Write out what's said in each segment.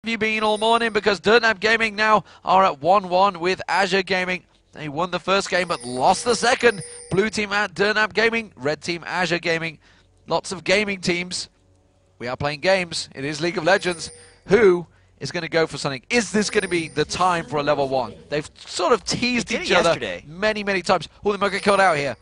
Have you been all morning? Because Dirtnap Gaming now are at 1-1 with AZG Gaming. They won the first game but lost the second. Blue team at Dirtnap Gaming, red team AZG Gaming. Lots of gaming teams. We are playing games. It is League of Legends. Who is going to go for something? Is this going to be the time for a level 1? They've sort of teased each other many might Oh, they might get killed out here.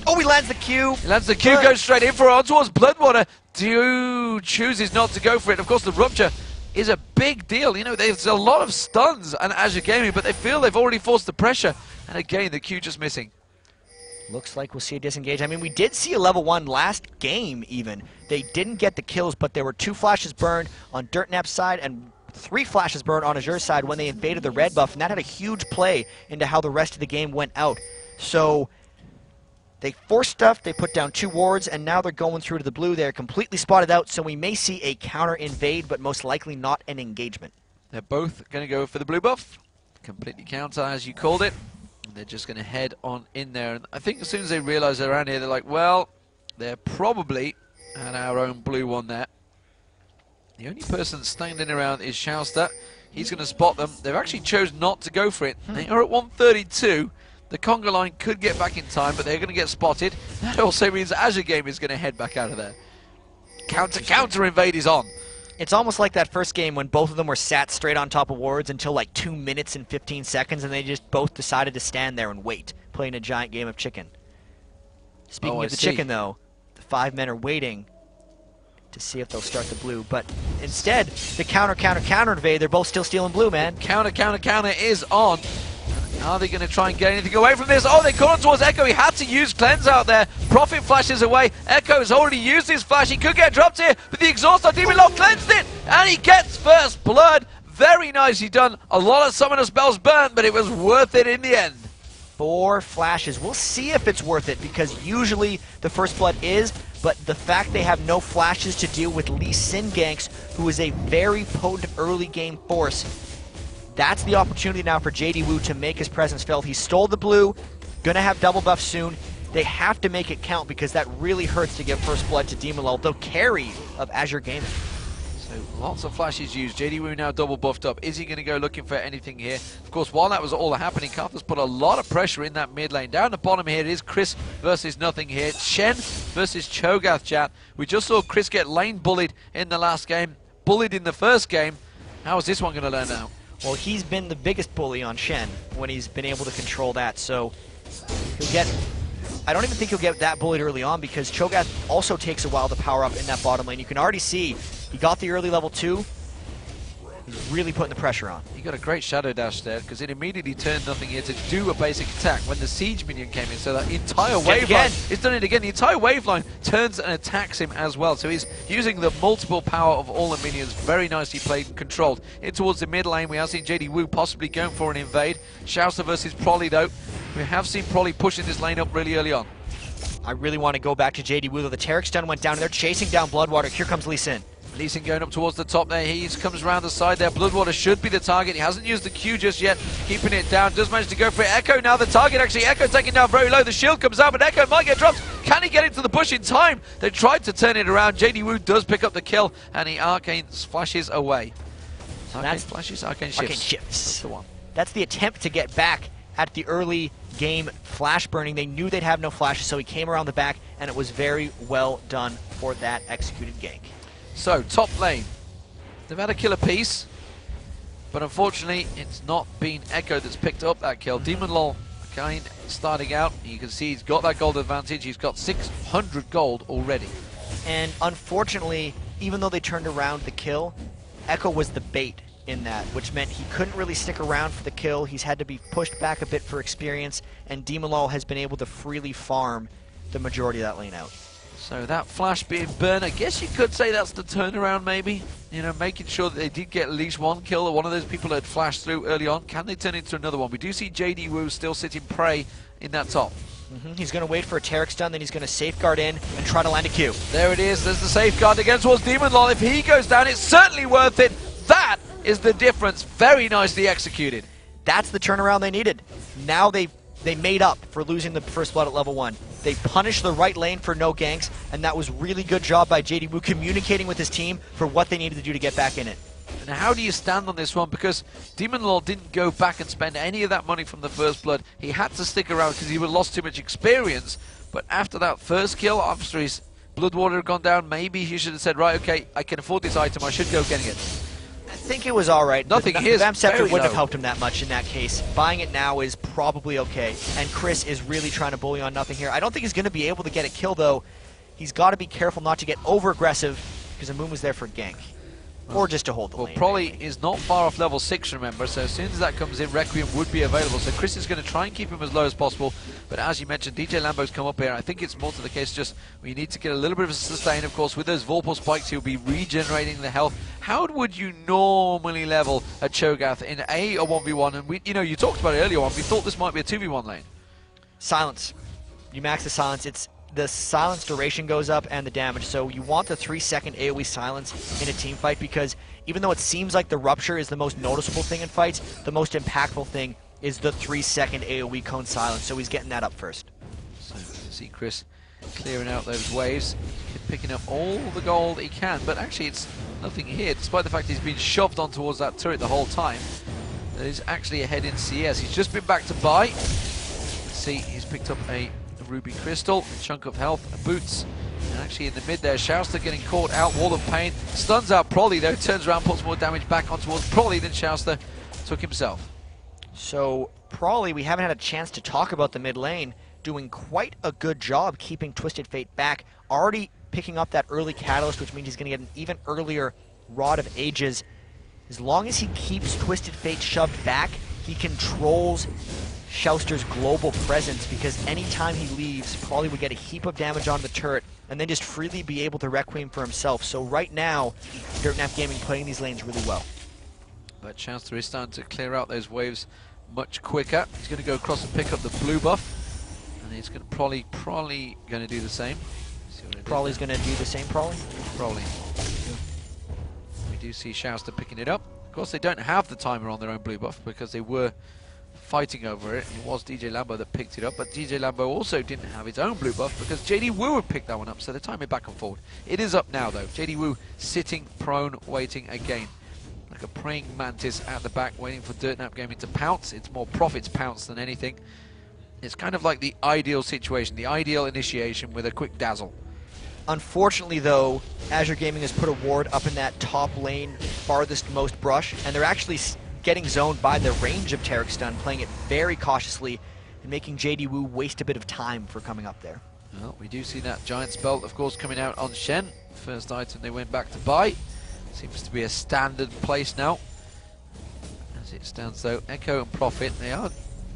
Oh, he lands the Q. He lands the Q, goes straight in for it, on towards Bloodwater. Dew chooses not to go for it. Of course, the rupture is a big deal. You know, there's a lot of stuns on AZG Gaming, but they feel they've already forced the pressure. And again, the Q just missing. Looks like we'll see a disengage. I mean, we did see a level 1 last game, even. They didn't get the kills, but there were 2 flashes burned on Dirtnap's side and 3 flashes burned on Azure's side when they invaded the red buff, and that had a huge play into how the rest of the game went out. So they forced stuff, they put down 2 wards, and now they're going through to the blue. They're completely spotted out, so we may see a counter invade, but most likely not an engagement. They're both going to go for the blue buff. Completely counter, as you called it. They're just going to head on in there. And I think as soon as they realize they're around here, they're like, well, they're probably at our own blue one there. The only person standing around is Shouster. He's going to spot them. They've actually chose not to go for it. They are at 132. The conga line could get back in time, but they're going to get spotted. That also means AZG Game is going to head back out of there. Counter invade is on. It's almost like that first game when both of them were sat straight on top of wards until like 2 minutes and 15 seconds, and they just both decided to stand there and wait, playing a giant game of chicken. Speaking of the chicken, though, the 5 men are waiting to see if they'll start the blue, but instead, the counter invade, they're both still stealing blue, man. Counter is on. Are they going to try and get anything away from this? Oh, they call on towards Echo. He had to use Cleanse out there. Prophet flashes away. Echo has already used his flash. He could get dropped here, but the exhaust on Demon Lord cleansed it, and he gets first blood. Very nicely done. A lot of summoner spells burnt, but it was worth it in the end. 4 flashes. We'll see if it's worth it, because usually the first blood is, but the fact they have no flashes to deal with Lee Sin ganks, who is a very potent early game force, that's the opportunity now for JD Wu to make his presence felt. He stole the blue, gonna have double buff soon. They have to make it count, because that really hurts to give first blood to Demonlol, the carry of AZG Gaming. So lots of flashes used. JD Wu now double buffed up. Is he going to go looking for anything here? Of course, while that was all happening, Karthus put a lot of pressure in that mid lane. Down the bottom here, it is Chris versus nothing here. Shen versus Cho'Gath, chat. We just saw Chris get lane bullied in the last game, bullied in the first game. How is this one going to learn out? Well, he's been the biggest bully on Shen when he's been able to control that, so he'll get... I don't even think he'll get that bullied early on, because Cho'Gath also takes a while to power up in that bottom lane. You can already see he got the early level 2. He's really putting the pressure on. He got a great shadow dash there, because it immediately turned nothing here to do a basic attack when the siege minion came in. So that entire wave line, he's done it again. The entire wave line turns and attacks him as well. So he's using the multiple power of all the minions. Very nicely played and controlled. In towards the mid lane, we have seen JD Wu possibly going for an invade. Shouster versus Prolly though. We have seen Prolly pushing this lane up really early on. I really want to go back to JD Wu though. The Taric stun went down and they're chasing down Bloodwater. Here comes Lee Sin. Lee Sin going up towards the top there. He comes around the side there. Bloodwater should be the target. He hasn't used the Q just yet. Keeping it down. Does manage to go for it. Echo now the target. Actually, Echo taking down very low. The shield comes out, but Echo might get dropped. Can he get into the bush in time? They tried to turn it around. JD Wu does pick up the kill, and he Arcane flashes away. Arcane flashes? Arcane shifts. Arcane shifts. That's the one. That's the attempt to get back at the early game flash burning. They knew they'd have no flashes, so he came around the back, and it was very well done for that executed gank. So, top lane. They've had a kill apiece, but unfortunately, it's not been Echo that's picked up that kill. Demonlol, kind starting out. You can see he's got that gold advantage. He's got 600 gold already. And unfortunately, even though they turned around the kill, Echo was the bait in that, which meant he couldn't really stick around for the kill. He's had to be pushed back a bit for experience, and Demonlol has been able to freely farm the majority of that lane out. So that flash being burned, I guess you could say that's the turnaround maybe. You know, making sure that they did get at least one kill, or one of those people that had flashed through early on. Can they turn into another one? We do see JD Wu still sitting prey in that top. He's going to wait for a Taric stun, then he's going to safeguard in and try to land a Q. There it is. There's the safeguard against towards Demonlol. If he goes down, it's certainly worth it. That is the difference. Very nicely executed. That's the turnaround they needed. Now they made up for losing the first blood at level 1. They punished the right lane for no ganks, and that was really good job by JD Wu communicating with his team for what they needed to do to get back in it. Now, how do you stand on this one? Because Demon Lord didn't go back and spend any of that money from the first blood. He had to stick around because he would have lost too much experience. But after that first kill, after his blood water had gone down, maybe he should have said, right, okay, I can afford this item, I should go getting it. I think it was all right. Nothing here. The Vamp Scepter wouldn't have helped him that much in that case. Buying it now is probably okay. And Chris is really trying to bully on Nothing here. I don't think he's going to be able to get a kill, though. He's got to be careful not to get over-aggressive, because Amoon was there for gank. Or just to hold the lane. Well, Prolly is not far off level 6, remember, so as soon as that comes in, Requiem would be available. So Chris is going to try and keep him as low as possible. But as you mentioned, DJ Lambo's come up here. I think it's more to the case just we need to get a little bit of a sustain, of course. With those Vorpal spikes, he'll be regenerating the health. How would you normally level a Cho'Gath in a 1v1? And we, you talked about it earlier on. We thought this might be a 2v1 lane. Silence. You max the silence. The silence duration goes up and the damage, so you want the 3-second AoE silence in a team fight, because even though it seems like the rupture is the most noticeable thing in fights, the most impactful thing is the 3-second AoE cone silence, so he's getting that up first. So you see Chris clearing out those waves, picking up all the gold he can, but actually it's nothing here, despite the fact he's been shoved on towards that turret the whole time. There's actually ahead in CS. He's just been back to buy. Let's see, he's picked up a Ruby Crystal, a chunk of health, boots, and actually in the mid there, Shouster getting caught out, Wall of Pain, stuns out Prolly though, turns around, puts more damage back on towards Prolly than Shouster took himself. So Prolly, we haven't had a chance to talk about the mid lane, doing quite a good job keeping Twisted Fate back, already picking up that early catalyst, which means he's going to get an even earlier Rod of Ages. As long as he keeps Twisted Fate shoved back, he controls Shouster's global presence, because anytime he leaves, Prolly would get a heap of damage on the turret and then just freely be able to Requiem for himself. So right now, Dirtnap Gaming playing these lanes really well. But Shouster is starting to clear out those waves much quicker. He's going to go across and pick up the blue buff, and he's going to Prolly going to do the same. Prolly's going to do the same, Prolly? Prolly. We do see Shouster picking it up. Of course, they don't have the timer on their own blue buff because they were fighting over it. It was DJ Lambo that picked it up, but DJ Lambo also didn't have his own blue buff because JD Wu would pick that one up, so they're timing back and forward. It is up now though. JD Wu sitting prone, waiting again. Like a praying mantis at the back, waiting for Dirtnap Gaming to pounce. It's more Profits pounce than anything. It's kind of like the ideal situation, the ideal initiation with a quick dazzle. Unfortunately though, Azure Gaming has put a ward up in that top lane, farthest most brush, and they're actually getting zoned by the range of Taric Stun, playing it very cautiously and making JD Wu waste a bit of time for coming up there. Well, we do see that Giant Spell, of course, coming out on Shen. First item they went back to buy. Seems to be a standard place now. As it stands though, Echo and Prophet, they are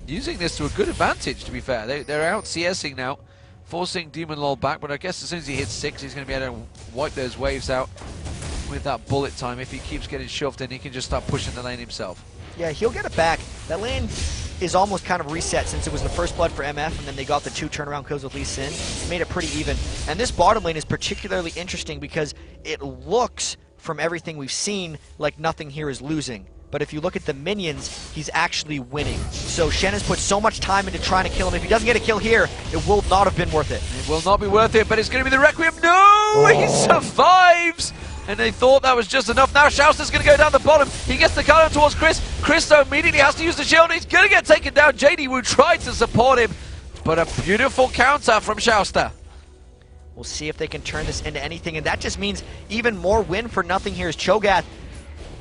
using this to a good advantage, to be fair. They're out CSing now, forcing Demon Lol back, but I guess as soon as he hits 6, he's going to be able to wipe those waves out with that bullet time. If he keeps getting shoved in, he can just start pushing the lane himself. Yeah, he'll get it back. That lane is almost kind of reset since it was the first blood for MF, and then they got the 2 turnaround kills with Lee Sin. It made it pretty even. And this bottom lane is particularly interesting because it looks, from everything we've seen, like Nothing here is losing. But if you look at the minions, he's actually winning. So Shen has put so much time into trying to kill him. If he doesn't get a kill here, it will not have been worth it. It will not be worth it, but it's going to be the Requiem. No! He survives! And they thought that was just enough. Now Shouster's going to go down the bottom. He gets the cut towards Chris. Chris though immediately has to use the shield. He's going to get taken down. JD Wu tried to support him, but a beautiful counter from Shouster. We'll see if they can turn this into anything, and that just means even more win for Nothing here is Cho'Gath.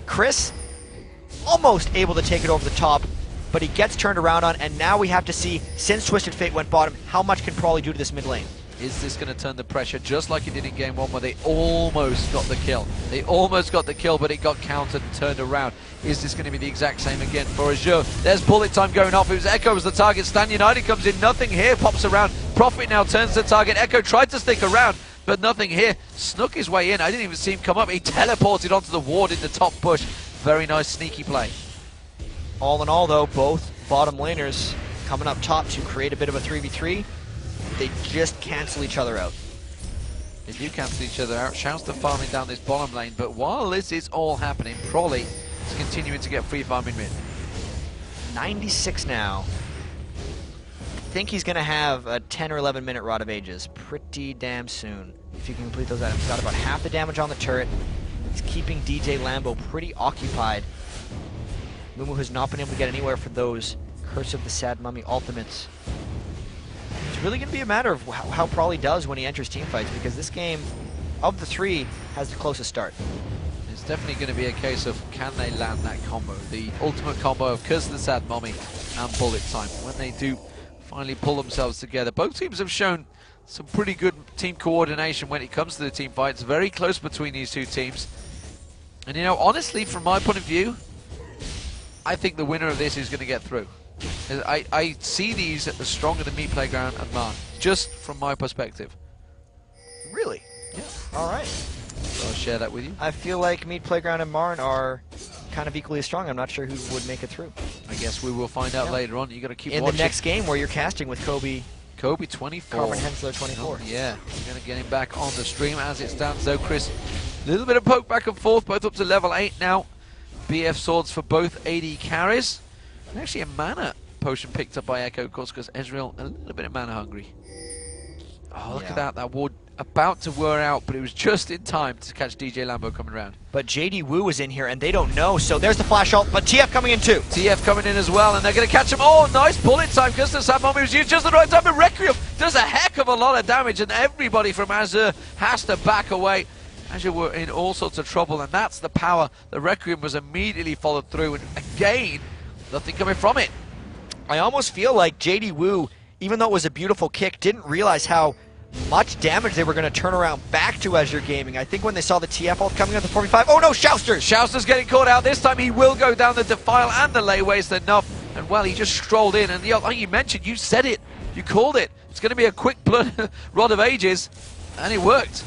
Chris almost able to take it over the top, but he gets turned around on, and now we have to see, since Twisted Fate went bottom, how much can Prolly do to this mid lane? Is this going to turn the pressure just like it did in game 1 where they almost got the kill? They almost got the kill, but it got countered and turned around. Is this going to be the exact same again for Azure? There's bullet time going off. It was Echo was the target. Stan United comes in. Nothing here. Pops around. Prophet now turns the target. Echo tried to stick around, but Nothing here. Snuck his way in. I didn't even see him come up. He teleported onto the ward in the top bush. Very nice sneaky play. All in all though, both bottom laners coming up top to create a bit of a 3v3. They just cancel each other out. They do cancel each other out. Shouster farming down this bottom lane, but while this is all happening, Prolly is continuing to get free farming mid. 96 now. I think he's going to have a 10 or 11 minute Rod of Ages pretty damn soon if you can complete those items. Got about half the damage on the turret. He's keeping DJ Lambo pretty occupied. Mumu has not been able to get anywhere for those Curse of the Sad Mummy ultimates. It's really going to be a matter of how Prawley does when he enters teamfights, because this game, of the three, has the closest start. It's definitely going to be a case of can they land that combo, the ultimate combo of Curse of the Sad Mummy and Bullet Time. When they do finally pull themselves together, both teams have shown some pretty good team coordination when it comes to the team fights. Very close between these two teams. And you know, honestly, from my point of view, I think the winner of this is going to get through. I see these as stronger than Meat Playground and Marn, just from my perspective. Really? Yeah. All right. So I'll share that with you. I feel like Meat Playground and Marn are kind of equally as strong. I'm not sure who would make it through. I guess we will find out later on. You got to keep in watching. The next game where you're casting with Kobe 24. Carmen Hensler 24. Oh, yeah, we're going to get him back on the stream as it stands though, Chris. A little bit of poke back and forth, both up to level 8 now. BF swords for both AD carries. And actually a mana potion picked up by Echo, of course, because Ezreal a little bit of mana hungry. Oh, look at that ward about to wear out, but it was just in time to catch DJ Lambo coming around. But JD Wu is in here, and they don't know, so there's the flash ult, but TF coming in too. TF coming in as well, and they're going to catch him. Oh, nice bullet time, because the Sad Mummy was used just at the right time, and Requiem does a heck of a lot of damage, and everybody from Azure has to back away. Azure were in all sorts of trouble, and that's the power. The Requiem was immediately followed through, and again, nothing coming from it. I almost feel like JD Wu, even though it was a beautiful kick, didn't realize how much damage they were going to turn around back to Azure Gaming. I think when they saw the TF ult coming up the 45, oh no, Shousters! Shousters getting caught out. This time he will go down the Defile and the lay waste enough. And well, he just strolled in. And like you mentioned, you said it. You called it. It's going to be a quick blood rod of ages. And it worked.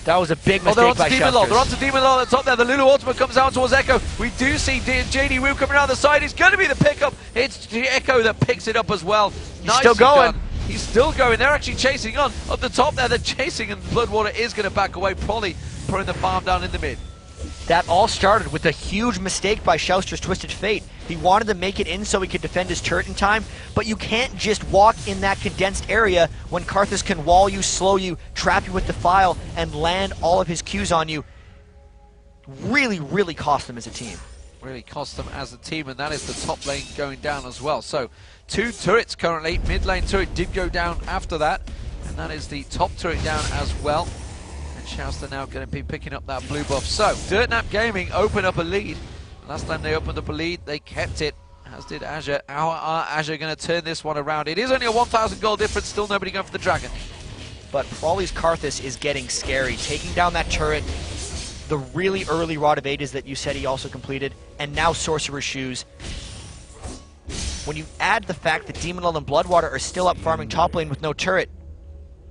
That was a big mistake by Shousters. They're onto Demon Lord at the top there. The Lulu ultimate comes out towards Echo. We do see JD Wu coming around the side. It's going to be the pickup. It's Echo that picks it up as well. He's still going. He's still going. They're actually chasing on. Up the top there, they're chasing, and Bloodwater is going to back away, probably putting the farm down in the mid. That all started with a huge mistake by Shousters' Twisted Fate. He wanted to make it in so he could defend his turret in time, but you can't just walk in that condensed area when Karthus can wall you, slow you, trap you with Defile, and land all of his Qs on you. Really, really cost them as a team. Really cost them as a team, and that is the top lane going down as well. So, 2 turrets currently. Mid lane turret did go down after that, and that is the top turret down as well. And Shouster now going to be picking up that blue buff. So, Dirtnap Gaming open up a lead. Last time they opened up a lead, they kept it, as did Azure. How are Azure going to turn this one around? It is only a 1,000 gold difference, still nobody going for the Dragon. But Prawley's Karthus is getting scary, taking down that turret, the really early Rod of Ages that you said he also completed, and now Sorcerer's Shoes. When you add the fact that Demon Lord and Bloodwater are still up farming top lane with no turret,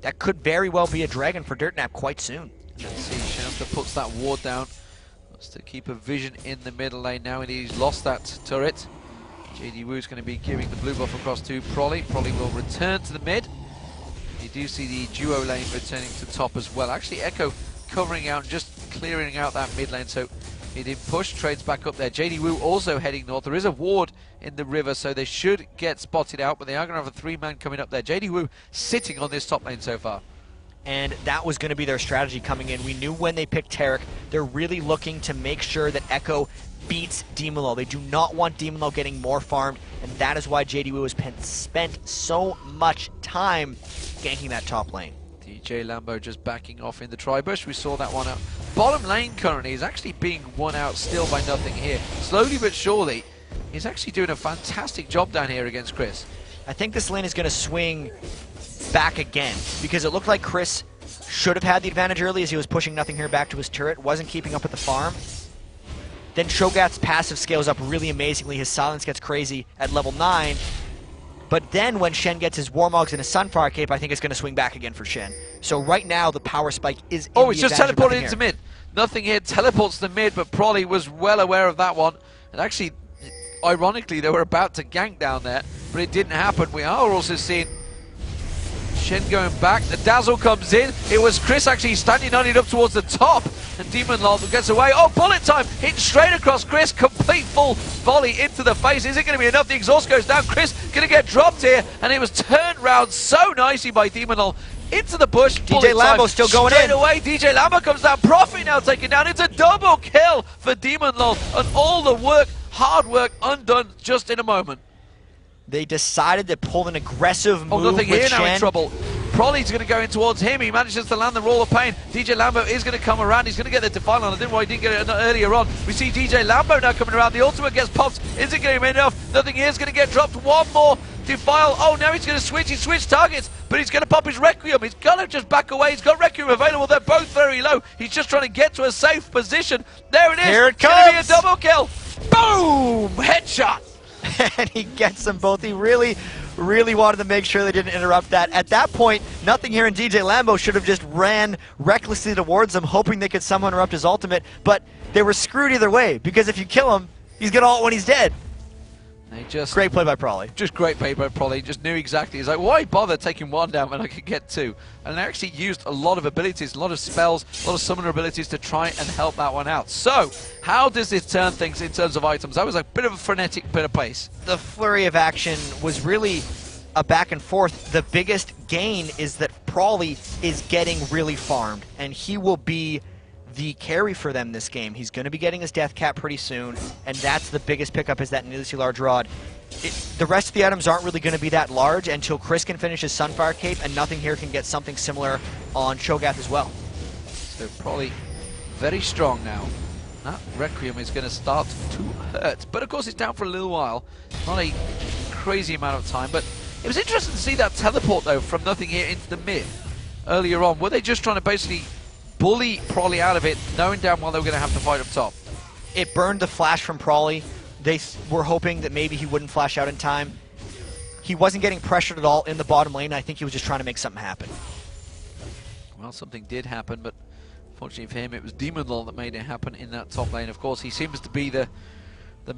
that could very well be a Dragon for Dirtnap quite soon. Let's see, Shouster puts that ward down. Wants to keep a vision in the middle lane now, and he's lost that turret. JD Wu's going to be giving the blue buff across to Prawley. Prawley will return to the mid. You do see the duo lane returning to top as well. Actually, Echo covering out and just clearing out that mid lane, so he did push trades back up there. JD Wu also heading north. There is a ward in the river, so they should get spotted out, but they are going to have a 3-man coming up there. JD Wu sitting on this top lane so far. And that was going to be their strategy coming in. We knew when they picked Taric, they're really looking to make sure that Echo beats Demon Lord. They do not want Demon Lord getting more farmed, and that is why JD Wu has spent so much time ganking that top lane. DJ Lambo just backing off in the tri-bush. We saw that one out. Bottom lane currently is actually being won out still by nothing here. Slowly but surely, he's actually doing a fantastic job down here against Chris. I think this lane is going to swing back again, because it looked like Chris should have had the advantage early as he was pushing nothing here back to his turret, wasn't keeping up with the farm. Then Shogat's passive scales up really amazingly. His silence gets crazy at level 9. But then when Shen gets his Warmogs and his Sunfire Cape, I think it's going to swing back again for Shen. So right now, the power spike is in Oh, it's just teleported into mid. Nothing here. Teleports to mid, but Prawley was well aware of that one. And actually, ironically, they were about to gank down there, but it didn't happen. We are also seeing Shen going back. The dazzle comes in. It was Chris actually standing on it up towards the top. And Demon Lord gets away. Oh, bullet time! Hit straight across Chris. Complete full volley into the face. Is it going to be enough? The exhaust goes down. Chris going to get dropped here. And it was turned round so nicely by Demon Lord. into the bush. DJ Lambo still going in. Straight away, DJ Lambo comes down. Profit now taken down. It's a double kill for Demon Lol, and all the work, hard work, undone just in a moment. They decided to pull an aggressive move. Oh, nothing with here now Shen. in trouble. Prolly's going to go in towards him. He manages to land the Roll of Pain. DJ Lambo is going to come around. He's going to get the Defile on. I didn't know why he didn't get it earlier on. We see DJ Lambo now coming around. The ultimate gets popped. Isn't going to be enough. Nothing here is going to get dropped. One more Defile. Oh, now he's going to switch. He switched targets, but he's going to pop his Requiem. He's going to just back away. He's got Requiem available. They're both very low. He's just trying to get to a safe position. There it is. Here it comes. It's going to be a double kill. Boom! Headshot. And he gets them both. He really wanted to make sure they didn't interrupt that. At that point, Nothing here and DJ Lambo should have just ran recklessly towards him, hoping they could somehow interrupt his ultimate, but they were screwed either way, because if you kill him, he's gonna ult when he's dead. Great play by Prolly. Just great play by Prolly. Just knew exactly. He's like, why bother taking one down when I could get two? And they actually used a lot of abilities, a lot of spells, a lot of summoner abilities to try and help that one out. So, how does this turn things in terms of items? That was a bit of a frenetic bit of pace. The flurry of action was really a back and forth. The biggest gain is that Prolly is getting really farmed, and he will be the carry for them this game. He's going to be getting his death cap pretty soon, and that's the biggest pickup, is that needlessly large rod. The rest of the items aren't really going to be that large until Chris can finish his Sunfire Cape, and Nothing here can get something similar on Cho'Gath as well. So probably very strong now. That Requiem is going to start to hurt, but of course it's down for a little while. Not a crazy amount of time, but it was interesting to see that teleport though from Nothing here into the mid earlier on. Were they just trying to basically bully Prolly out of it, knowing damn well they were going to have to fight up top? It burned the flash from Prolly. They were hoping that maybe he wouldn't flash out in time. He wasn't getting pressured at all in the bottom lane. I think he was just trying to make something happen. Well, something did happen, but fortunately for him, it was Demon Lol that made it happen in that top lane. Of course, he seems to be the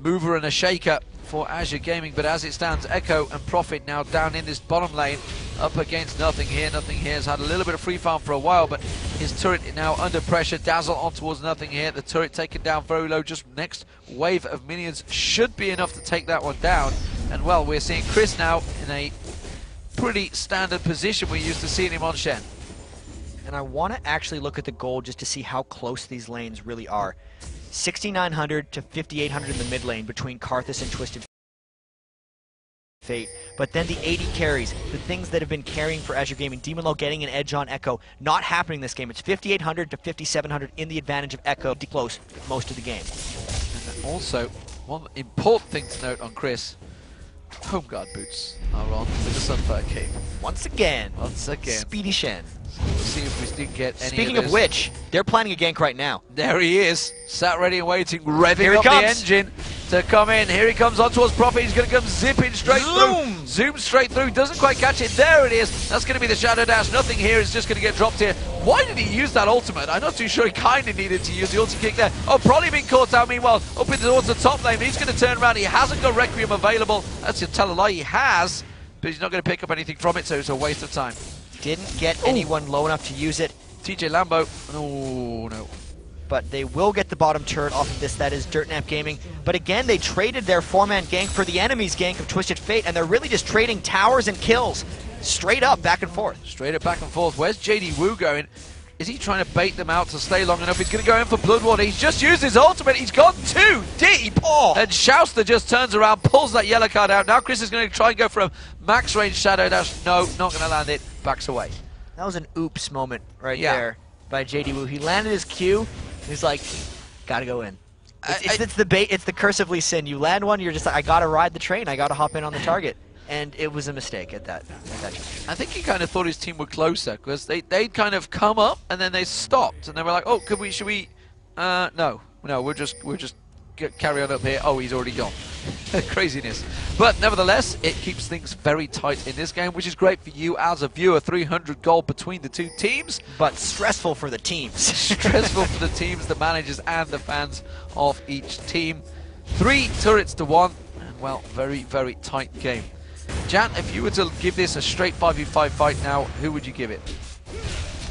mover and a shaker for AZG Gaming, but as it stands, Echo and Profit now down in this bottom lane up against Nothing here. Nothing here has had a little bit of free farm for a while, but his turret now under pressure. Dazzle on towards Nothing here. The turret taken down very low. Just next wave of minions should be enough to take that one down. And well, we're seeing Chris now in a pretty standard position we're used to seeing him on Shen. And I want to actually look at the gold just to see how close these lanes really are. 6,900 to 5,800 in the mid lane between Karthus and Twisted Fate. But then the 80 carries, the things that have been carrying for AZG Gaming, Demon Lol getting an edge on Echo, not happening this game. It's 5,800 to 5,700 in the advantage of Echo, close most of the game. And also, one important thing to note on Chris, home guard boots are on with the Sunfire Cape. Once again. Speedy Shen. We'll see if we still get any. Speaking of of which, they're planning a gank right now. There he is, sat ready and waiting, revving up the engine to come in. Here he comes on towards Profit. He's going to come zipping straight through. Zoom straight through. Doesn't quite catch it. There it is. That's going to be the Shadow Dash. Nothing here is just going to get dropped here. Why did he use that ultimate? I'm not too sure. He kind of needed to use the ulti kick there. Oh, probably been caught out. Meanwhile, up in towards the top lane. He's going to turn around. He hasn't got Requiem available. That's to tell a lie. He has, but he's not going to pick up anything from it, so it's a waste of time. Didn't get anyone low enough to use it. DJ Lambo. Oh, no. But they will get the bottom turret off of this. That is Dirtnap Gaming. But again, they traded their 4-man gank for the enemy's gank of Twisted Fate, and they're really just trading towers and kills. Straight up, back and forth. Straight up, back and forth. Where's JD Wu going? Is he trying to bait them out to stay long enough? He's going to go in for Bloodwater. He's just used his ultimate. He's gone too deep. Oh. And Shouster just turns around, pulls that yellow card out. Now Chris is going to try and go for a max range Shadow Dash. No, not going to land it. Backs away. That was an oops moment right there by JD Wu. He landed his Q. He's like, gotta go in. It's the curse of Lee Sin. You land one, you're just like, I gotta ride the train. I gotta hop in on the target. And it was a mistake at that time. I think he kind of thought his team were closer because they'd kind of come up and then they stopped and they were like, oh, should we? No, we'll just carry on up here. Oh, he's already gone. Craziness. But nevertheless, it keeps things very tight in this game, which is great for you as a viewer. 300 gold between the two teams. But stressful for the teams. Stressful for the teams, the managers, and the fans of each team. 3 turrets to 1, and well, very, very tight game. Jan, if you were to give this a straight 5v5 fight now, who would you give it?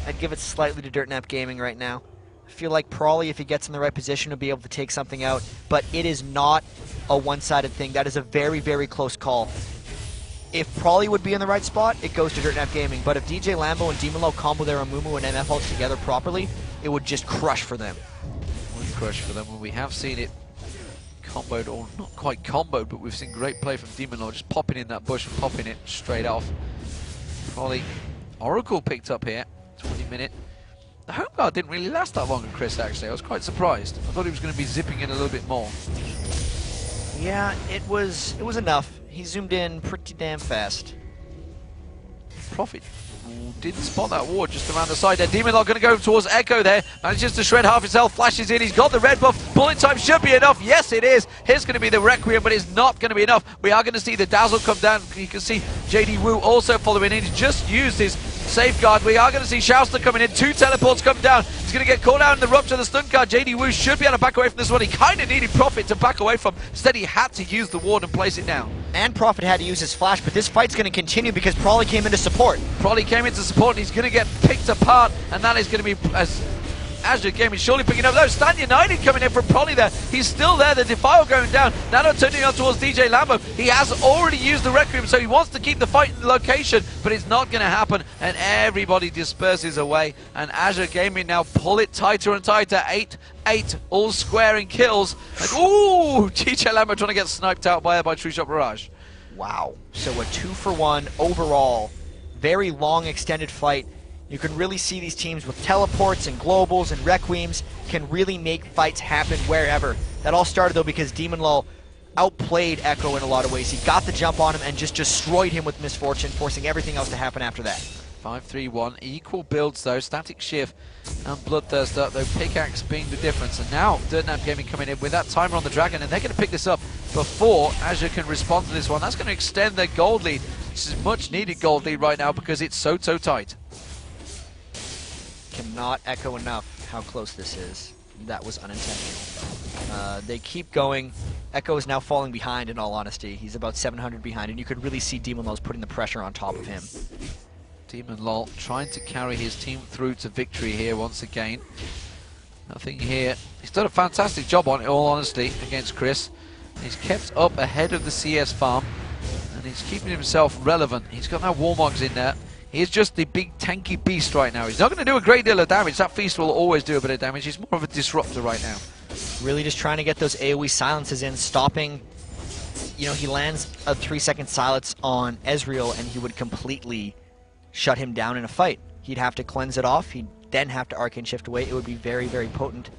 I'd give it slightly to Dirtnap Gaming right now. I feel like Prolly, if he gets in the right position, will be able to take something out, but it is not a one-sided thing. That is a very, very close call. if Prawley would be in the right spot, it goes to DirtNap Gaming. But if DJ Lambo and Demon Low combo their Amumu and MF ults together properly, it would just crush for them. Would crush for them, and we have seen it comboed, or not quite comboed, but we've seen great play from Demon Lord, just popping in that bush and popping it straight off. Probably Oracle picked up here, 20-minute. The home guard didn't really last that long at Chris, actually. I was quite surprised. I thought he was going to be zipping in a little bit more. Yeah, it was enough. He zoomed in pretty damn fast. Profit didn't spot that ward just around the side there. Demon Lord going to go towards Echo there. Manages to shred half his health, flashes in. He's got the red buff. Bullet time should be enough. Yes, it is. Here's going to be the Requiem, but it's not going to be enough. We are going to see the Dazzle come down. You can see JD Wu also following in. He's just used his safeguard. We are going to see Shouster coming in. 2 teleports come down. He's going to get called out in the rupture of the stun card. JD Wu should be able to back away from this one. He kind of needed Profit to back away from. Instead, he had to use the ward and place it down. And Profit had to use his flash, but this fight's going to continue because Prawley came into support. Prawley came into support and he's going to get picked apart, and that is going to be as AZG Gaming surely picking up. No, Stan United coming in from Prawley there. He's still there. The Defile going down. Nano turning on towards DJ Lambo. He has already used the Requiem, so he wants to keep the fight in the location, but it's not going to happen, and everybody disperses away, and AZG Gaming now pull it tighter and tighter. 8-8, all squaring kills. Like, ooh, DJ Lambo trying to get sniped out by True Shot Barrage. Wow. So a 2-for-1 overall. Very long extended fight. You can really see these teams with teleports and globals and requiems can really make fights happen wherever. That all started though because Demon Lull outplayed Echo in a lot of ways. He got the jump on him and just destroyed him with Misfortune, forcing everything else to happen after that. 5-3-1, equal builds though, Static Shift and Bloodthirster, though Pickaxe being the difference. And now DirtNap Gaming coming in with that timer on the Dragon, and they're going to pick this up before AZG can respond to this one. That's going to extend their gold lead. This is much needed gold lead right now because it's so tight. Cannot echo enough how close this is. That was unintentional. They keep going. Echo is now falling behind, in all honesty. He's about 700 behind, and you could really see Demon Lull's putting the pressure on top of him. Demon Lull trying to carry his team through to victory here once again. Nothing here. He's done a fantastic job on it, all honesty, against Chris. He's kept up ahead of the CS farm, and he's keeping himself relevant. He's got now Warmogs in there. He is just the big tanky beast right now. He's not going to do a great deal of damage. That Feast will always do a bit of damage. He's more of a disruptor right now. Really just trying to get those AoE silences in, stopping. You know, he lands a 3-second silence on Ezreal, and he would completely shut him down in a fight. He'd have to cleanse it off. He'd then have to Arcane Shift away. It would be very, very potent.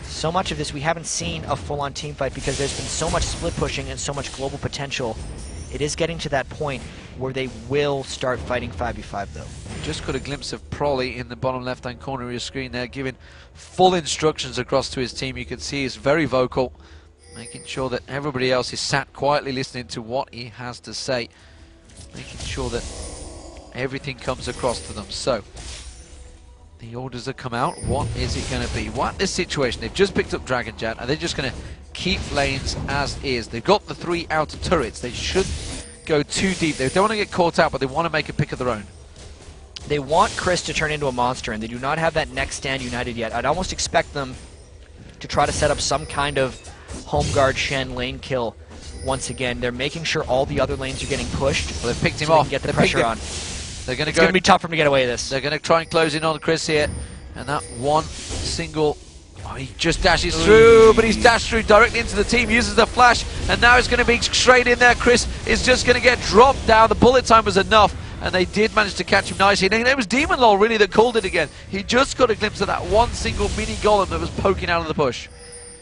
So much of this, we haven't seen a full-on team fight because there's been so much split pushing and so much global potential. It is getting to that point where they will start fighting 5v5 though. Just got a glimpse of Prawley in the bottom left-hand corner of your screen there, giving full instructions across to his team. You can see he's very vocal, making sure that everybody else is sat quietly listening to what he has to say, making sure that everything comes across to them. So, the orders have come out. What is it going to be? What this situation? They've just picked up Dragon Jet. Are they just going to keep lanes as is? They've got the 3 outer turrets. They should go too deep. They don't want to get caught out, but they want to make a pick of their own. They want Chris to turn into a monster, and they do not have that next stand united yet. I'd almost expect them to try to set up some kind of home guard Shen lane kill once again. They're making sure all the other lanes are getting pushed. Well, they've picked him so off. Get the pressure on. They're going to It's going to be tough for him to get away with this. They're going to try and close in on Chris here, and that one single. Oh, he just dashes through, but he's dashed through directly into the team, uses the flash, and now it's going to be straight in there. Chris is just going to get dropped down. The bullet time was enough, and they did manage to catch him nicely. And it was Demon Lull really that called it again. He just got a glimpse of that one single mini golem that was poking out of the bush.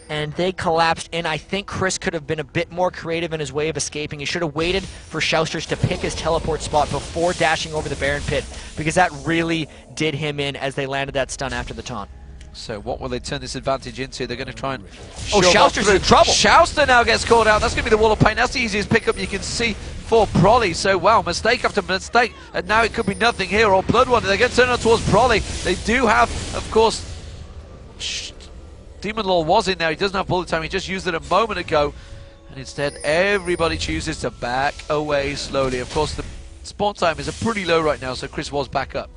And they collapsed in. I think Chris could have been a bit more creative in his way of escaping. He should have waited for Shousters to pick his teleport spot before dashing over the Baron Pit, because that really did him in as they landed that stun after the taunt. So what will they turn this advantage into? They're going to try and... Oh, Shouster's in trouble! Shouster now gets caught out. That's going to be the Wall of Pain. That's the easiest pickup you can see for Prawley. So, wow, mistake after mistake. And now it could be nothing here, or Blood Wonder. They're going to turn it towards Prawley. They do have, of course... Demon Lull was in there. He doesn't have bullet time. He just used it a moment ago. And instead, everybody chooses to back away slowly. Of course, the spawn time is pretty low right now, so Chris was back up.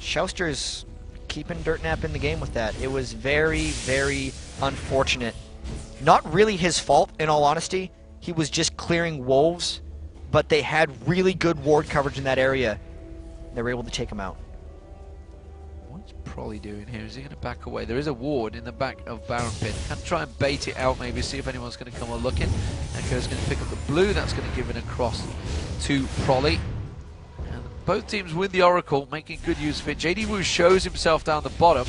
Shouster's keeping DirtNap in the game with that. It was very, very unfortunate. Not really his fault, in all honesty. He was just clearing wolves but they had really good ward coverage in that area. They were able to take him out. What's Prolly doing here? Is he going to back away? There is a ward in the back of Baron Pit. Can try and bait it out, maybe see if anyone's going to come or looking. Echo's going to pick up the blue. That's going to give it across to Prolly. And both teams with the Oracle making good use of it. JD Wu shows himself down the bottom,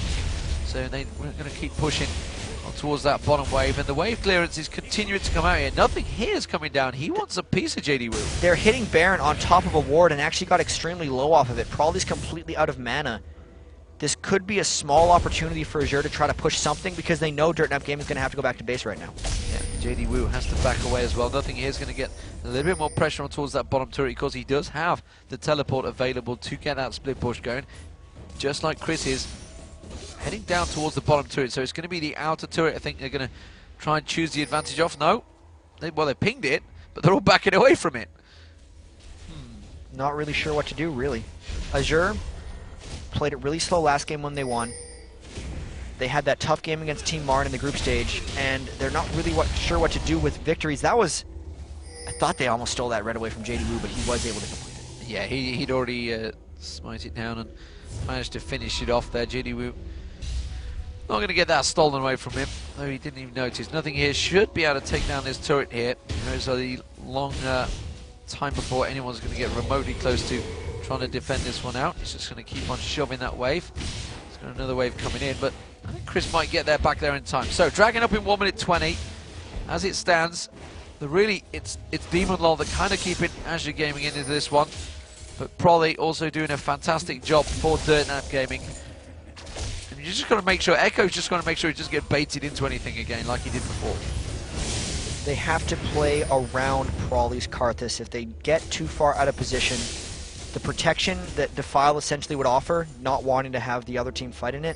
so we're going to keep pushing towards that bottom wave, and the wave clearance is continuing to come out here. Nothing here is coming down. He wants a piece of JD Wu. They're hitting Baron on top of a ward and actually got extremely low off of it. Prolly's completely out of mana. This could be a small opportunity for Azure to try to push something because they know Dirtnap Gaming is going to have to go back to base right now. Yeah, JD Wu has to back away as well. Nothing here is going to get a little bit more pressure on towards that bottom turret because he does have the teleport available to get that split push going, just like Chris is. Heading down towards the bottom turret, so it's going to be the outer turret. I think they're going to try and choose the advantage off. No, they pinged it, but they're all backing away from it. Not really sure what to do, really. Azure played it really slow last game when they won. They had that tough game against Team Marn in the group stage, and they're not really sure what to do with victories. That was, I thought they almost stole that right away from JD Wu, but he was able to complete it. Yeah, he'd already smite it down and managed to finish it off there. JD Wu not going to get that stolen away from him, though he didn't even notice. Nothing here should be able to take down this turret here. There's a long time before anyone's going to get remotely close to trying to defend this one out. He's just going to keep on shoving that wave. There's got another wave coming in, but I think Chris might get there back there in time. So dragging up in 1 minute 20. As it stands, it's Demon Lol that kind of keeping Azure Gaming into this one, but Prolly also doing a fantastic job for Dirtnap Gaming. You just got to make sure, Echo's just going to make sure he doesn't get baited into anything again like he did before. They have to play around Prolly's Karthus. If they get too far out of position, the protection that Defile essentially would offer, not wanting to have the other team fight in it,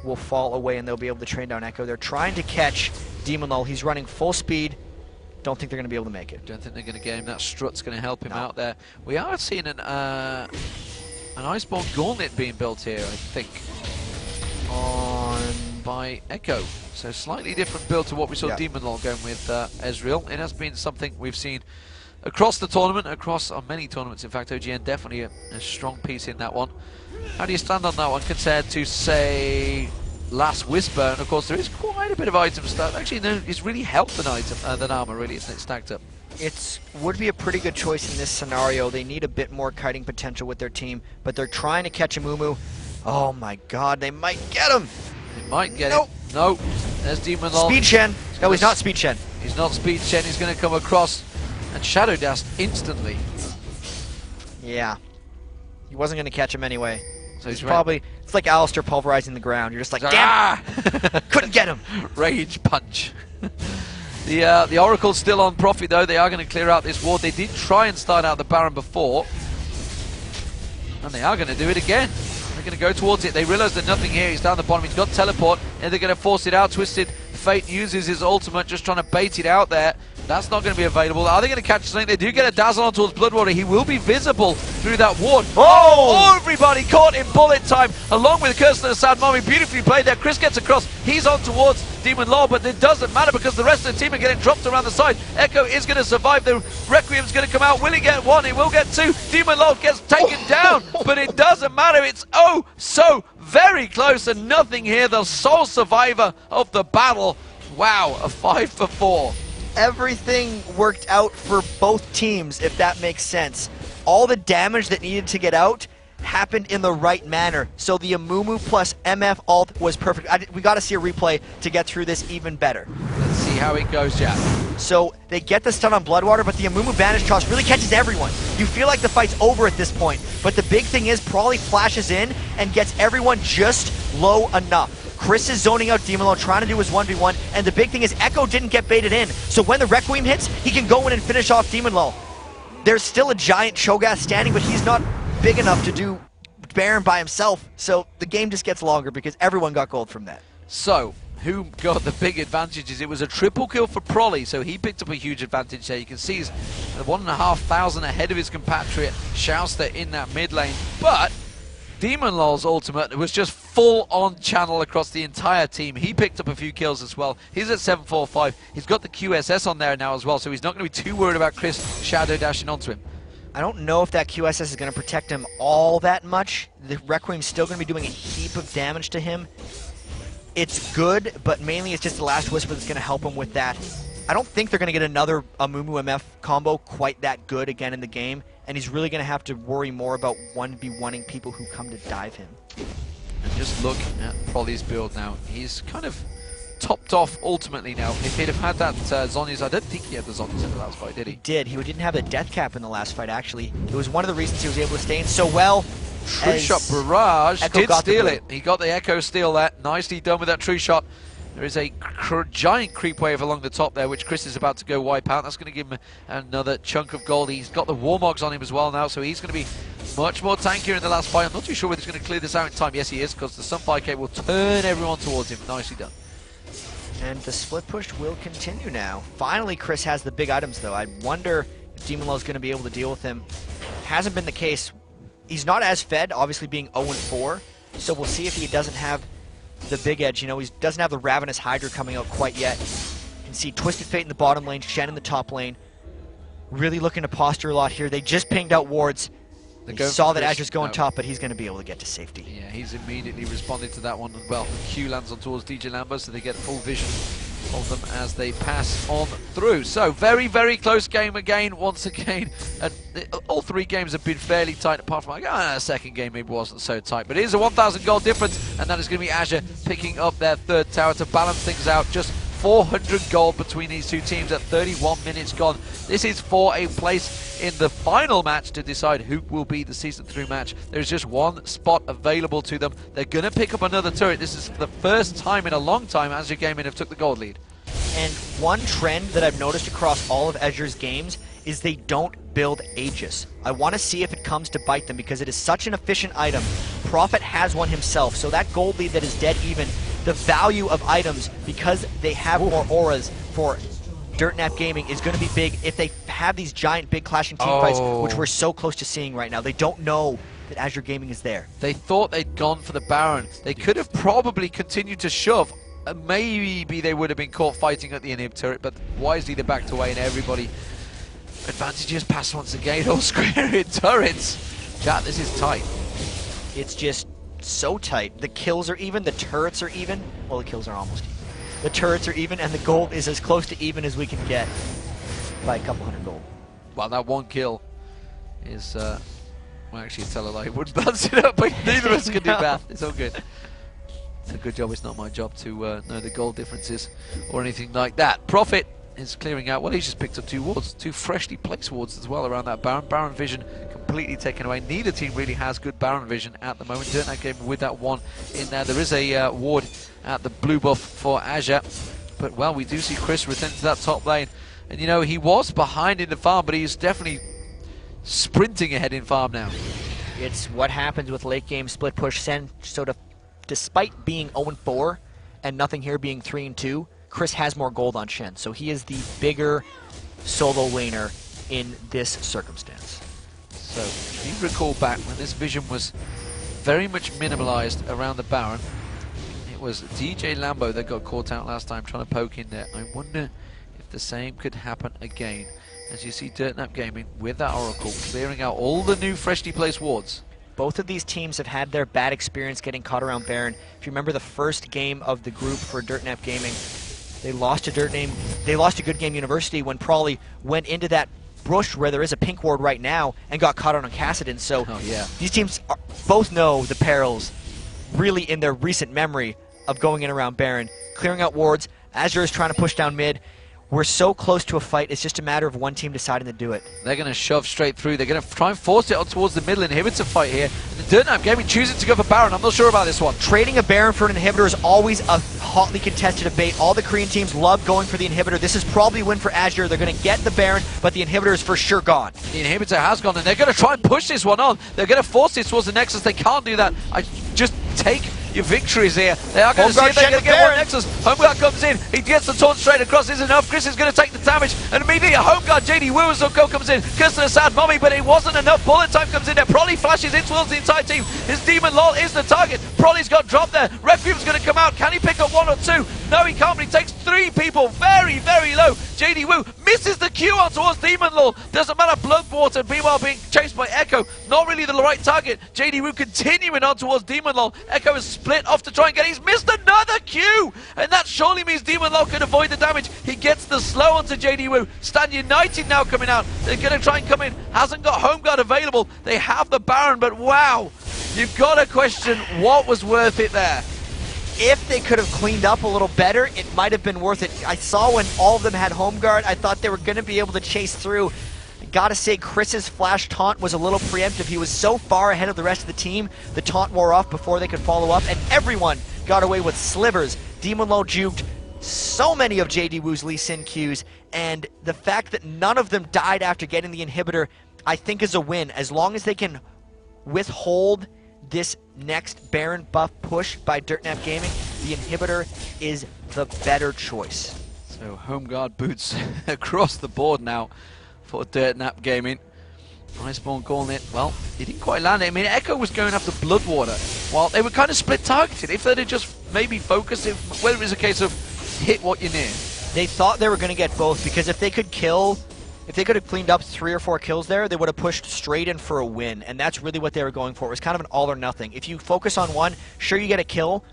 will fall away and they'll be able to train down Echo. They're trying to catch Demon Lull. He's running full speed. Don't think they're going to be able to make it. Don't think they're going to get him. That strut's going to help him out there. We are seeing an Iceborne Gauntlet being built here, I think, by Echo. So slightly different build to what we saw Demon Lol going with Ezreal. It has been something we've seen across the tournament, across many tournaments. In fact, OGN definitely a strong piece in that one. How do you stand on that one compared to, say, Last Whisper? And of course, there is quite a bit of item stacked. Actually, no, it's really helped than armor, really, isn't it, stacked up? It would be a pretty good choice in this scenario. They need a bit more kiting potential with their team, but they're trying to catch a Mumu. Oh my god, they might get him! They might get him. No, there's Demon Lol. Speed Shen. No, he's not Speed Shen. He's not Speed Shen. He's going to come across and Shadow Dash instantly. Yeah. He wasn't going to catch him anyway. So he's probably, it's like Alistair pulverizing the ground. You're just like, damn it! Couldn't get him! Rage punch. The Oracle's still on profit though. They are going to clear out this ward. They did try and start out the Baron before. And they are going to do it again. They're going to go towards it. They realize there's nothing here. He's down the bottom. He's got teleport. And they're going to force it out. Twisted Fate uses his ultimate, just trying to bait it out there. That's not going to be available. Are they going to catch something? They do get a dazzle on towards Bloodwater. He will be visible through that ward. Oh! Everybody caught in bullet time, along with Curse of the Sad Mommy. Beautifully played there. Chris gets across. He's on towards Demon Law, but it doesn't matter because the rest of the team are getting dropped around the side. Echo is going to survive. The Requiem's going to come out. Will he get one? He will get two. Demon Law gets taken down, but it doesn't matter. It's oh so very close, and nothing here. The sole survivor of the battle. Wow, a 5 for 4. Everything worked out for both teams, if that makes sense. All the damage that needed to get out happened in the right manner. So the Amumu plus MF ult was perfect. We got to see a replay to get through this even better. Let's see how it goes, Jack. So they get the stun on Bloodwater, but the Amumu Banish Toss really catches everyone. You feel like the fight's over at this point. But the big thing is Prolly flashes in and gets everyone just low enough. Chris is zoning out Demon Lord, trying to do his 1v1, and the big thing is Echo didn't get baited in, so when the Requiem hits, he can go in and finish off Demon Lord. There's still a giant Cho'Gath standing, but he's not big enough to do Baron by himself, so the game just gets longer because everyone got gold from that. So, who got the big advantages? It was a triple kill for Prolly, so he picked up a huge advantage there. You can see he's 1,500 ahead of his compatriot Shouster in that mid lane, but Demon Lol's ultimate was just full-on channel across the entire team. He picked up a few kills as well. He's at 745. He's got the QSS on there now as well, so he's not going to be too worried about Chris shadow dashing onto him. I don't know if that QSS is going to protect him all that much. The Requiem's still going to be doing a heap of damage to him. It's good, but mainly it's just the Last Whisper that's going to help him with that. I don't think they're going to get another Amumu MF combo quite that good again in the game, and he's really going to have to worry more about 1v1ing people who come to dive him. And just look at Prolly's build now. He's kind of topped off ultimately now. If he'd have had that Zhonya's, I don't think he had the Zhonya's in the last fight, did he? He did. He didn't have the death cap in the last fight, actually. It was one of the reasons he was able to stay in so well. True shot barrage Echo did steal it. blue. He got the Echo steal that. Nicely done with that true shot. There is a giant creep wave along the top there, which Chris is about to go wipe out. That's going to give him another chunk of gold. He's got the Warmogs on him as well now, so he's going to be much more tankier in the last fight. I'm not too sure whether he's going to clear this out in time. Yes, he is, because the Sunfire Cape will turn everyone towards him. Nicely done. And the split push will continue now. Finally, Chris has the big items, though. I wonder if Demon Low is going to be able to deal with him. Hasn't been the case. He's not as fed, obviously being 0-4, so we'll see if he doesn't have the big edge. You know, he doesn't have the Ravenous Hydra coming out quite yet. You can see Twisted Fate in the bottom lane, Shen in the top lane. Really looking to posture a lot here. They just pinged out wards. They saw that Azure's going top, but he's going to be able to get to safety. Yeah, he's immediately responded to that one as well. Q lands on towards DJ Lambo, so they get full vision of them as they pass on through. So very, very close game again, once again. All three games have been fairly tight, apart from the second game maybe wasn't so tight. But it is a 1,000 gold difference, and that is going to be Azure picking up their third tower to balance things out. Just 400 gold between these two teams at 31 minutes gone. This is for a place in the final match to decide who will be the Season 3 match. There's just one spot available to them. They're going to pick up another turret. This is the first time in a long time Azure Gaming have took the gold lead. And one trend that I've noticed across all of Azure's games is they don't build Aegis. I want to see if it comes to bite them because it is such an efficient item. Prophet has one himself, so that gold lead that is dead even, the value of items, because they have more auras for Dirtnap Gaming, is going to be big if they have these giant big clashing team fights, which we're so close to seeing right now. They don't know that Azure Gaming is there. They thought they'd gone for the Baron. They could have probably continued to shove. Maybe they would have been caught fighting at the inhib turret, but wisely they backed away and everybody advantages pass once again. All square in turrets. Chat, this is tight. It's just so tight. The kills are even, the turrets are even. Well, the kills are almost even. The turrets are even, and the gold is as close to even as we can get by a couple hundred gold. Well, that one kill is, well, actually, tell a lie. It would balance it up, but neither of us can do math. It's all good. It's a good job. It's not my job to know the goal differences or anything like that. Prophet is clearing out. Well, he's just picked up two wards, two freshly placed wards as well around that Baron. Baron vision completely taken away. Neither team really has good Baron vision at the moment. Dirtnap game with that one in there. There is a ward at the blue buff for Azure. But, well, we do see Chris return to that top lane. And, you know, he was behind in the farm, but he's definitely sprinting ahead in farm now. It's what happens with late game split push. Sen sort of, despite being 0-4 and nothing here being 3-2, Chris has more gold on Shen, so he is the bigger solo laner in this circumstance. So, if you recall back when this vision was very much minimalized around the Baron, it was DJ Lambo that got caught out last time trying to poke in there. I wonder if the same could happen again, as you see Dirtnap Gaming with that Oracle clearing out all the new freshly placed wards. Both of these teams have had their bad experience getting caught around Baron. If you remember the first game of the group for Dirtnap Gaming, they lost to Good Game University when Prolly went into that bush where there is a pink ward right now and got caught on Cassidon. So these teams both know the perils really in their recent memory of going in around Baron, clearing out wards. Azure is trying to push down mid. We're so close to a fight, it's just a matter of one team deciding to do it. They're going to shove straight through. They're going to try and force it on towards the middle inhibitor fight here. And the Dirtnap Gaming choosing to go for Baron. I'm not sure about this one. Trading a Baron for an inhibitor is always a hotly contested debate. All the Korean teams love going for the inhibitor. This is probably a win for Azure. They're going to get the Baron, but the inhibitor is for sure gone. The inhibitor has gone, and they're going to try and push this one on. They're going to force this towards the Nexus. They can't do that. I just take your victories here. They are going to see if they're going to get one Nexus. Homeguard comes in. He gets the taunt straight across. Isn't enough. Chris is going to take the damage. And immediately a Homeguard JD Woo comes in. Curse to the sad mommy, but it wasn't enough. Bullet time comes in there. Prolly flashes in towards the entire team. His Demon Lol is the target. Prolly's got dropped there. Requiem's going to come out. Can he pick up one or two? No, he can't, but he takes 3 people very, very low. JD Woo misses the Q on towards Demon Lol. Doesn't matter. Bloodwater, meanwhile being chased by Echo. Not really the right target. JD Woo continuing on towards Demon Lol. Echo is split off to try and get it. He's missed another Q! And that surely means Demon Lol can avoid the damage. He gets the slow onto JD Woo. Stand United now coming out. They're going to try and come in. Hasn't got Homeguard available. They have the Baron, but wow. You've got to question what was worth it there. If they could have cleaned up a little better, it might have been worth it. I saw when all of them had home guard, I thought they were going to be able to chase through. I gotta say, Chris's flash taunt was a little preemptive. He was so far ahead of the rest of the team, the taunt wore off before they could follow up, and everyone got away with slivers. Demon Lol juked so many of JD Woo's Lee Sin Qs, and the fact that none of them died after getting the inhibitor, I think is a win. As long as they can withhold this next Baron buff push by Dirtnap Gaming, the inhibitor is the better choice. So Homeguard boots across the board now for Dirtnap Gaming. Iceborne calling it, well, he didn't quite land it. I mean, Echo was going after Bloodwater while they were kind of split targeted. If they'd just maybe focused, whether it was a case of hit what you're near. They thought they were going to get both, because if they could kill, if they could have cleaned up 3 or 4 kills there, they would have pushed straight in for a win, and that's really what they were going for. It was kind of an all or nothing. If you focus on one, sure you get a kill,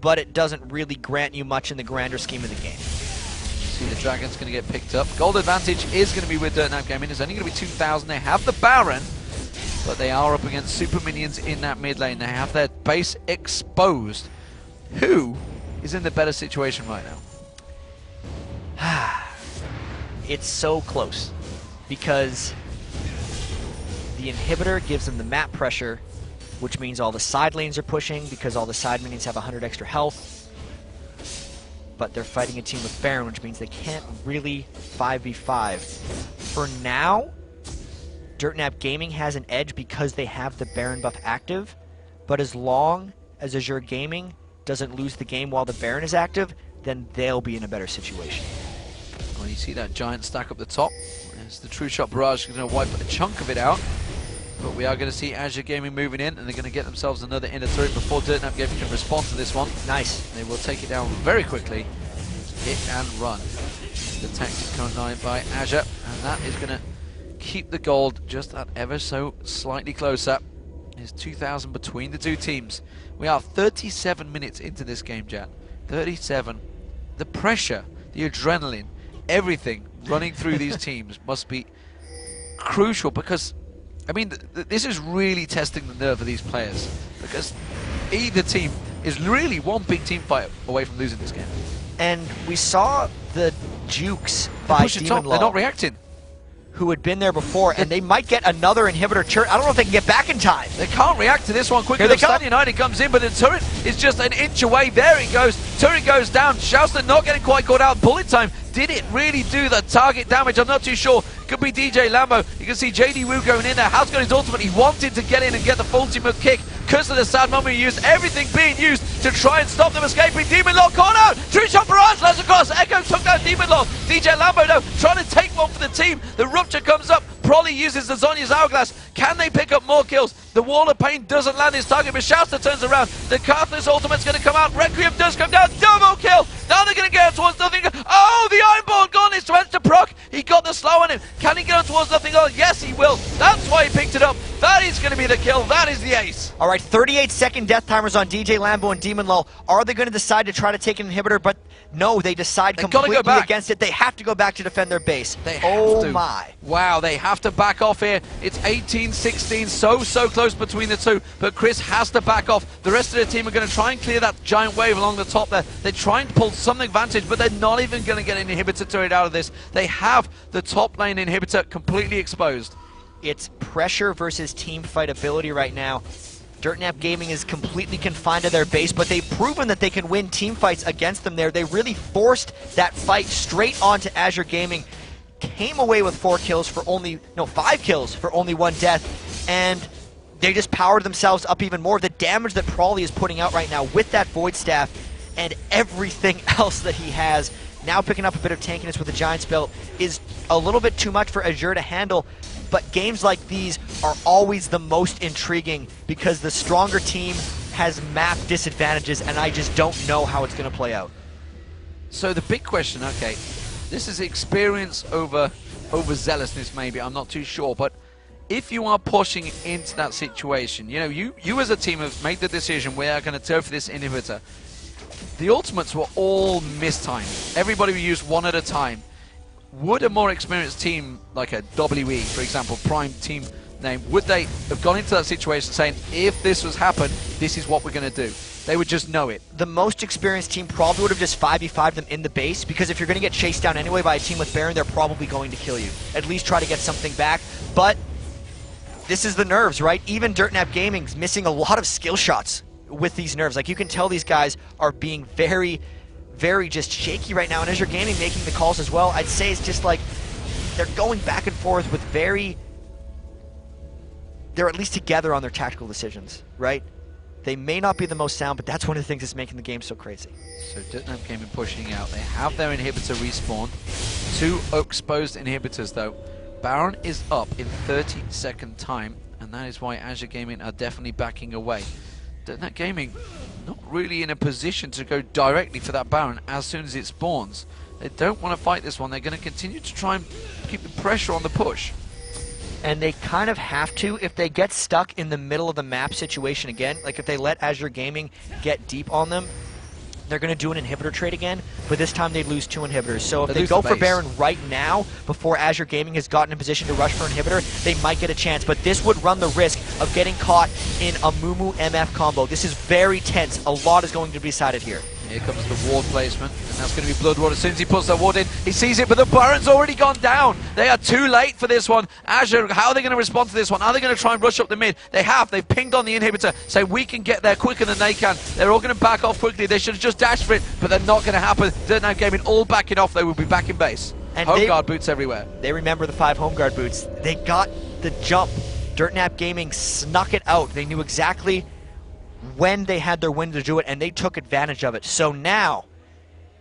but it doesn't really grant you much in the grander scheme of the game. See, the Dragon's going to get picked up. Gold advantage is going to be with Dirtnap Gaming. There's only going to be 2,000. They have the Baron, but they are up against super minions in that mid lane. They have their base exposed. Who is in the better situation right now? It's so close, because the inhibitor gives them the map pressure, which means all the side lanes are pushing because all the side minions have 100 extra health. But they're fighting a team with Baron, which means they can't really 5v5. For now, Dirtnap Gaming has an edge because they have the Baron buff active, but as long as Azure Gaming doesn't lose the game while the Baron is active, then they'll be in a better situation. Well, you see that giant stack up the top. As the True Shot Barrage is going to wipe a chunk of it out. But we are going to see Azure Gaming moving in, and they're going to get themselves another inner turret before Dirtnap Gaming can respond to this one. Nice. They will take it down very quickly. Hit and run. The tactic combined by Azure, and that is going to keep the gold just that ever so slightly closer. There's 2,000 between the two teams. We are 37 minutes into this game, Jan. 37. The pressure, the adrenaline, everything running through these teams must be crucial, because I mean, this is really testing the nerve of these players, because either team is really one big team fight away from losing this game. And we saw the jukes by Demon Lol. They're not reacting. Who had been there before, and they might get another inhibitor turret. I don't know if they can get back in time. They can't react to this one quickly. Here they come. Stand United comes in, but the turret is just an inch away. There he goes. Turret goes down. Shouston not getting quite caught out. Bullet time. Did it really do the target damage? I'm not too sure. Could be DJ Lambo. You can see JD Woo going in there. Has got his ultimate. He wanted to get in and get the ultimate kick. Because of the sad moment he used, everything being used to try and stop them escaping. Demon Lord caught out. True Shot Barrage lands across. Echo took down Demon Lord. DJ Lambo though trying to take one for the team. The rupture comes up. Prolly uses the Zonya's Hourglass. Can they pick up more kills? The Wall of Pain doesn't land his target, but Shouster turns around. The Carthus ultimate's going to come out. Requiem does come down. Double kill. Now they're going to get towards nothing. Oh, the Ironborn gone. It's meant to proc. He got the slow on him. Can he get towards nothing? Oh, yes, he will. That's why he picked it up. That is going to be the kill. That is the ace. All right, 38-second death timers on DJ Lambo and Demon Lol. Are they going to decide to try to take an inhibitor? But no, they decide completely against it. They have to go back to defend their base. They have to. My. Wow, they have to back off here. It's 18-16, so close between the two. But Chris has to back off. The rest of the team are going to try and clear that giant wave along the top there. They're trying to pull some advantage, but they're not even going to get an inhibitor turret out of this. They have the top lane inhibitor completely exposed. It's pressure versus team fight ability right now. Dirtnap Gaming is completely confined to their base, but they've proven that they can win team fights against them there. They really forced that fight straight onto Azure Gaming. Came away with 5 kills for only 1 death. And they just powered themselves up even more. The damage that Prawley is putting out right now with that Void Staff and everything else that he has, now picking up a bit of tankiness with the Giant's Belt, is a little bit too much for Azure to handle. But games like these are always the most intriguing because the stronger team has map disadvantages, and I just don't know how it's going to play out. So the big question, okay, this is experience over zealousness maybe, I'm not too sure, but if you are pushing into that situation, you know, you as a team have made the decision, we are going to go for this inhibitor. The ultimates were all mistimed. Everybody used one at a time. Would a more experienced team, like a WE, for example, prime team name, would they have gone into that situation saying, if this was happened, this is what we're going to do? They would just know it. The most experienced team probably would have just 5v5'd them in the base, because if you're going to get chased down anyway by a team with Baron, they're probably going to kill you. At least try to get something back. But this is the nerves, right? Even Dirtnap Gaming's missing a lot of skill shots with these nerves. Like, you can tell these guys are being very, very just shaky right now, and Azure Gaming making the calls as well. I'd say it's just like they're going back and forth with they're at least together on their tactical decisions, right? They may not be the most sound, but that's one of the things that's making the game so crazy. So Dirtnap Gaming pushing out. They have their inhibitor respawn. 2 exposed inhibitors though. Baron is up in 30-second time, and that is why Azure Gaming are definitely backing away. Dirtnap Gaming not really in a position to go directly for that Baron as soon as it spawns. They don't want to fight this one. They're going to continue to try and keep the pressure on the push. And they kind of have to if they get stuck in the middle of the map situation again. Like, if they let Azure Gaming get deep on them, they're going to do an inhibitor trade again, but this time they'd lose 2 inhibitors. So if they go for Baron right now, before Azure Gaming has gotten in position to rush for inhibitor, they might get a chance. But this would run the risk of getting caught in a Mumu MF combo. This is very tense. A lot is going to be decided here. Here comes the ward placement, and that's going to be Blood Ward. As soon as he puts that ward in, he sees it, but the Baron's already gone down. They are too late for this one. Azure, how are they going to respond to this one? Are they going to try and rush up the mid? They have. They've pinged on the inhibitor, so we can get there quicker than they can. They're all going to back off quickly. They should have just dashed for it, but they're not going to happen. Dirtnap Gaming all backing off. They will be back in base. And home guard boots everywhere. They remember the 5 home guard boots. They got the jump. Dirtnap Gaming snuck it out. They knew exactly when they had their window to do it, and they took advantage of it. So now,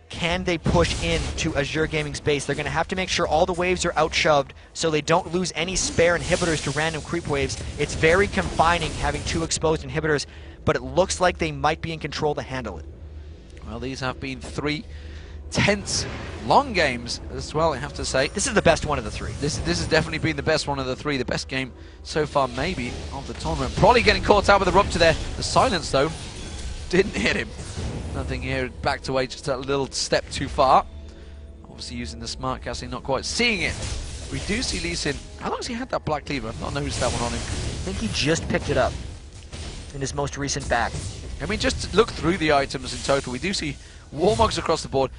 can they push into Azure Gaming's base? They're going to have to make sure all the waves are outshoved so they don't lose any spare inhibitors to random creep waves. It's very confining having 2 exposed inhibitors, but it looks like they might be in control to handle it. Well, these have been 3 tense, long games as well, I have to say. This is the best one of the 3. This has definitely been the best one of the 3. The best game so far, maybe, of the tournament. Probably getting caught out with the rupture there. The silence, though, didn't hit him. Nothing here, backed away just a little step too far. Obviously using the smart casting, not quite seeing it. We do see Lee Sin. How long has he had that black cleaver? I've not noticed that one on him. I think he just picked it up in his most recent back. I mean, just look through the items in total. We do see Warmogs across the board.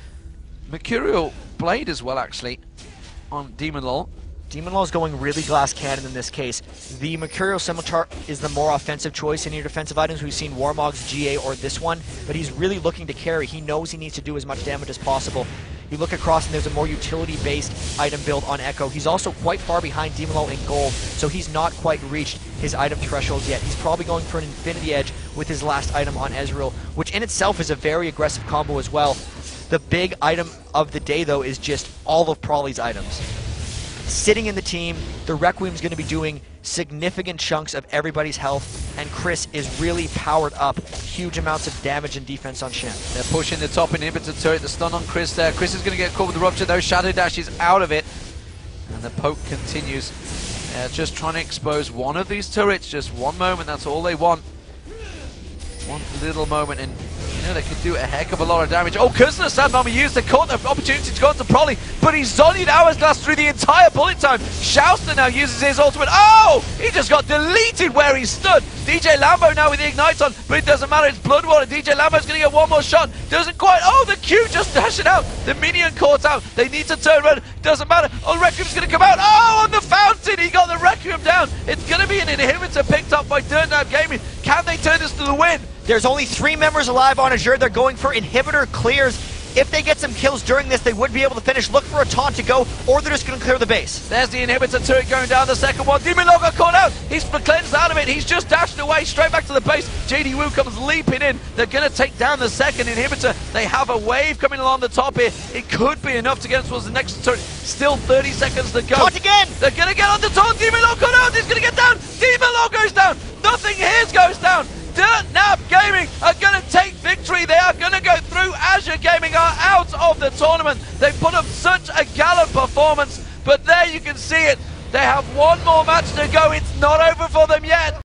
Mercurial Blade as well, actually, on Demon Lol. Demon Law is going really glass cannon in this case. The Mercurial Scimitar is the more offensive choice in your defensive items. We've seen Warmog's GA or this one, but he's really looking to carry. He knows he needs to do as much damage as possible. You look across and there's a more utility-based item build on Echo. He's also quite far behind Demon Law in gold, so he's not quite reached his item thresholds yet. He's probably going for an Infinity Edge with his last item on Ezreal, which in itself is a very aggressive combo as well. The big item of the day, though, is just all of Prawley's items. Sitting in the team, the Requiem's going to be doing significant chunks of everybody's health, and Chris is really powered up. Huge amounts of damage and defense on Shen. They're pushing the top inhibitor turret, the stun on Chris there. Chris is going to get caught with the rupture, though. Shadow Dash is out of it, and the poke continues. They're just trying to expose one of these turrets, just one moment, that's all they want. One little moment, and you know they could do a heck of a lot of damage. Oh, Kursner Sandmama used the opportunity to go into Prolly, but he's Zonia'd Hourglass through the entire bullet time. Shouster now uses his ultimate. Oh! He just got deleted where he stood. DJ Lambo now with the Ignite on, but it doesn't matter, it's Bloodwater. DJ Lambo's going to get one more shot. Doesn't quite. Oh, the Q just dashing out. The minion caught out. They need to turn around. Doesn't matter. Oh, Requiem's going to come out. Oh, on the fountain. He got the Requiem down. It's going to be an inhibitor picked up by Dirtnap Gaming. Can they turn this to the win? There's only 3 members alive on Azure. They're going for inhibitor clears. if they get some kills during this, they would be able to finish. Look for a taunt to go, or they're just going to clear the base. There's the inhibitor turret going down the second one. Demon Lord got caught out. He's cleansed out of it. He's just dashed away straight back to the base. JD Wu comes leaping in. They're going to take down the second inhibitor. They have a wave coming along the top here. It could be enough to get towards the next turret. Still 30 seconds to go. Taunt again! They're going to get on the taunt. Demon Lord got out. He's going to get down. Demon Lord goes down. Nothing here goes down. Dirt Nap Gaming are going to take victory. They are going to go through. Azure Gaming are out of the tournament. They put up such a gallant performance, but there you can see it. They have one more match to go. It's not over for them yet.